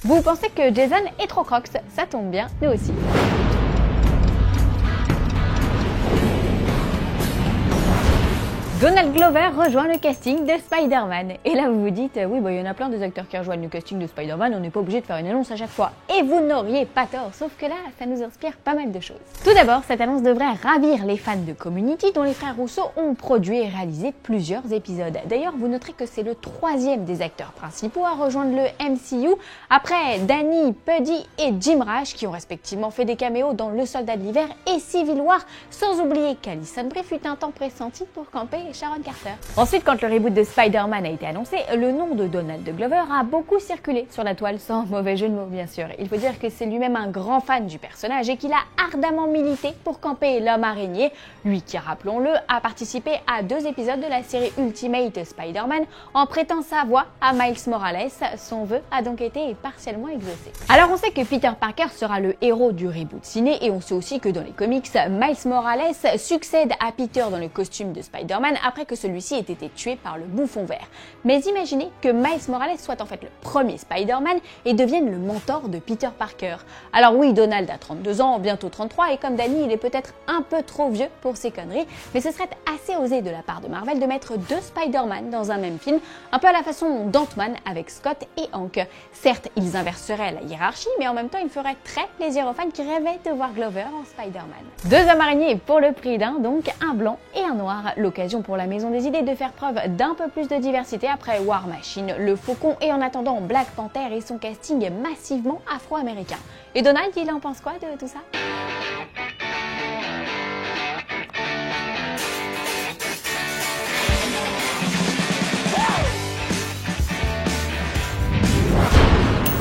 Vous pensez que Jason est trop crocs? Ça tombe bien, nous aussi. Donald Glover rejoint le casting de Spider-Man. Et là vous vous dites, oui il y en a plein des acteurs qui rejoignent le casting de Spider-Man, on n'est pas obligé de faire une annonce à chaque fois. Et vous n'auriez pas tort, sauf que là, ça nous inspire pas mal de choses. Tout d'abord, cette annonce devrait ravir les fans de Community, dont les frères Russo ont produit et réalisé plusieurs épisodes. D'ailleurs, vous noterez que c'est le troisième des acteurs principaux à rejoindre le MCU, après Danny, Puddy et Jim Rash, qui ont respectivement fait des caméos dans Le Soldat de l'Hiver et Civil War, sans oublier qu'Alison Brie fut un temps pressenti pour camper Sharon Carter. Ensuite, quand le reboot de Spider-Man a été annoncé, le nom de Donald Glover a beaucoup circulé sur la toile, sans mauvais jeu de mots bien sûr. Il faut dire que c'est lui-même un grand fan du personnage et qu'il a ardemment milité pour camper l'homme araignée, lui qui, rappelons-le, a participé à 2 épisodes de la série Ultimate Spider-Man en prêtant sa voix à Miles Morales. Son vœu a donc été partiellement exaucé. Alors on sait que Peter Parker sera le héros du reboot ciné et on sait aussi que dans les comics, Miles Morales succède à Peter dans le costume de Spider-Man après que celui-ci ait été tué par le Bouffon Vert. Mais imaginez que Miles Morales soit en fait le premier Spider-Man et devienne le mentor de Peter Parker. Alors oui, Donald a 32 ans, bientôt 33, et comme Danny, il est peut-être un peu trop vieux pour ses conneries, mais ce serait assez osé de la part de Marvel de mettre 2 Spider-Man dans un même film, un peu à la façon d'Ant-Man avec Scott et Hank. Certes, ils inverseraient la hiérarchie, mais en même temps, ils feraient très plaisir aux fans qui rêvaient de voir Glover en Spider-Man. 2 hommes araignées pour le prix d'un, donc un blanc et un noir. L'occasion pour la Maison des Idées de faire preuve d'un peu plus de diversité après War Machine, le Faucon et en attendant Black Panther et son casting massivement afro-américain. Et Donald, il en pense quoi de tout ça ?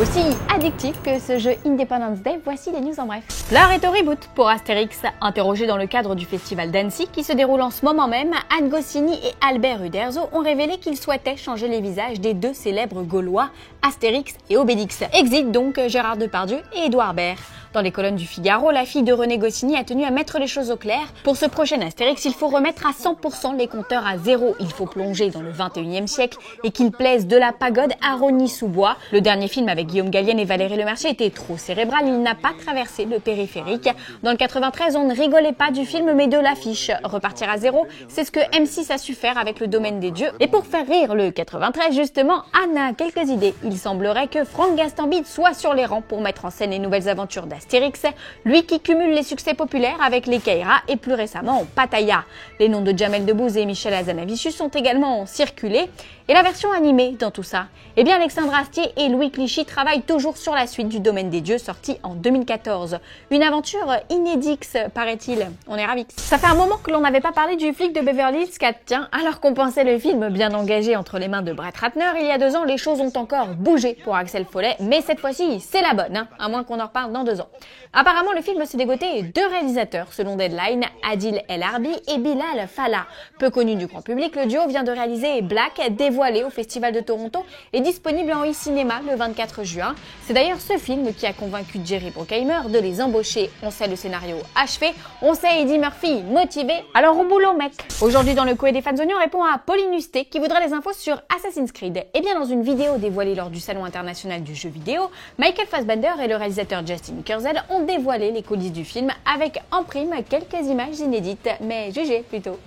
Aussi addictif que ce jeu Independence Day, voici les news en bref. L'heure est au reboot pour Astérix. Interrogés dans le cadre du festival d'Annecy qui se déroule en ce moment même, Anne Goscinny et Albert Uderzo ont révélé qu'ils souhaitaient changer les visages des 2 célèbres Gaulois, Astérix et Obélix. Exit donc Gérard Depardieu et Édouard Baird. Dans les colonnes du Figaro, la fille de René Goscinny a tenu à mettre les choses au clair. Pour ce prochain Astérix, il faut remettre à 100% les compteurs à zéro. Il faut plonger dans le 21e siècle et qu'il plaise de la pagode à Rosny-sous-Bois. Le dernier film avec Guillaume Gallienne et Valérie Lemercier était trop cérébral, il n'a pas traversé le périphérique. Dans le 93, on ne rigolait pas du film mais de l'affiche. Repartir à zéro, c'est ce que M6 a su faire avec Le Domaine des Dieux. Et pour faire rire le 93, justement, Anne a quelques idées. Il semblerait que Franck Gastambide soit sur les rangs pour mettre en scène les nouvelles aventures d'Astérix, lui qui cumule les succès populaires avec les Kaira et plus récemment Pattaya. Les noms de Jamel Debbouze et Michel Hazanavicius ont également circulé. Et la version animée dans tout ça? Eh bien, Alexandre Astier et Louis Clichy travaillent toujours sur la suite du Domaine des Dieux, sorti en 2014. Une aventure inédite, paraît-il. On est ravis. Ça fait un moment que l'on n'avait pas parlé du flic de Beverly Hills 4, tiens. Alors qu'on pensait le film bien engagé entre les mains de Brett Ratner, il y a 2 ans, les choses ont encore bougé pour Axel Follet, mais cette fois-ci, c'est la bonne, à moins qu'on en reparle dans 2 ans. Apparemment, le film s'est dégoté 2 réalisateurs, selon Deadline, Adil El Arbi et Bilal Fallah. Peu connu du grand public, le duo vient de réaliser Black, dévoilé au Festival de Toronto et disponible en e-cinéma le 24 juin. C'est d'ailleurs ce film qui a convaincu Jerry Bruckheimer de les embaucher. On sait le scénario achevé, on sait Eddie Murphy motivé, alors au boulot mec. Aujourd'hui dans le Coé des fans oignons, on répond à Pauline Hustet qui voudrait des infos sur Assassin's Creed. Et bien dans une vidéo dévoilée lors du Salon international du jeu vidéo, Michael Fassbender et le réalisateur Justin Kurzel ont dévoilé les coulisses du film avec en prime quelques images inédites, mais jugez plutôt.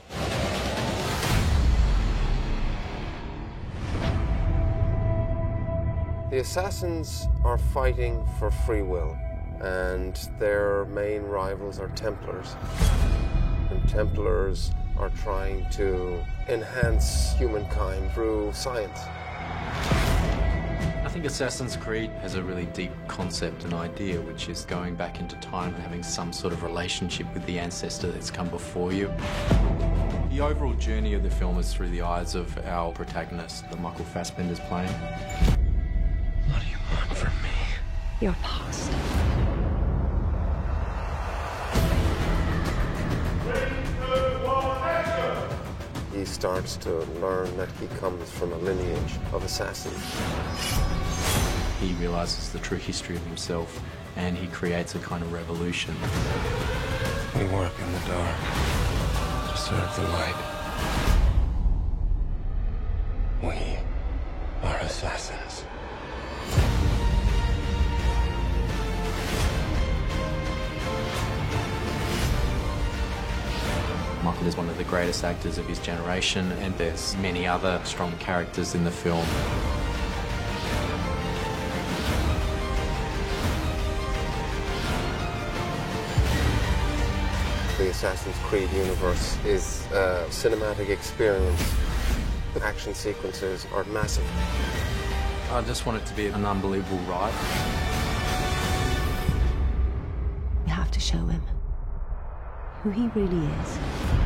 The Assassins are fighting for free will, and their main rivals are Templars. And Templars are trying to enhance humankind through science. I think Assassin's Creed has a really deep concept and idea, which is going back into time and having some sort of relationship with the ancestor that's come before you. The overall journey of the film is through the eyes of our protagonist, that Michael Fassbender's playing. What do you want from me? Your past. He starts to learn that he comes from a lineage of assassins. He realizes the true history of himself and he creates a kind of revolution. We work in the dark to serve the light. We are assassins. He's one of the greatest actors of his generation, and there's many other strong characters in the film. The Assassin's Creed universe is a cinematic experience. The action sequences are massive. I just want it to be an unbelievable ride. We have to show him who he really is.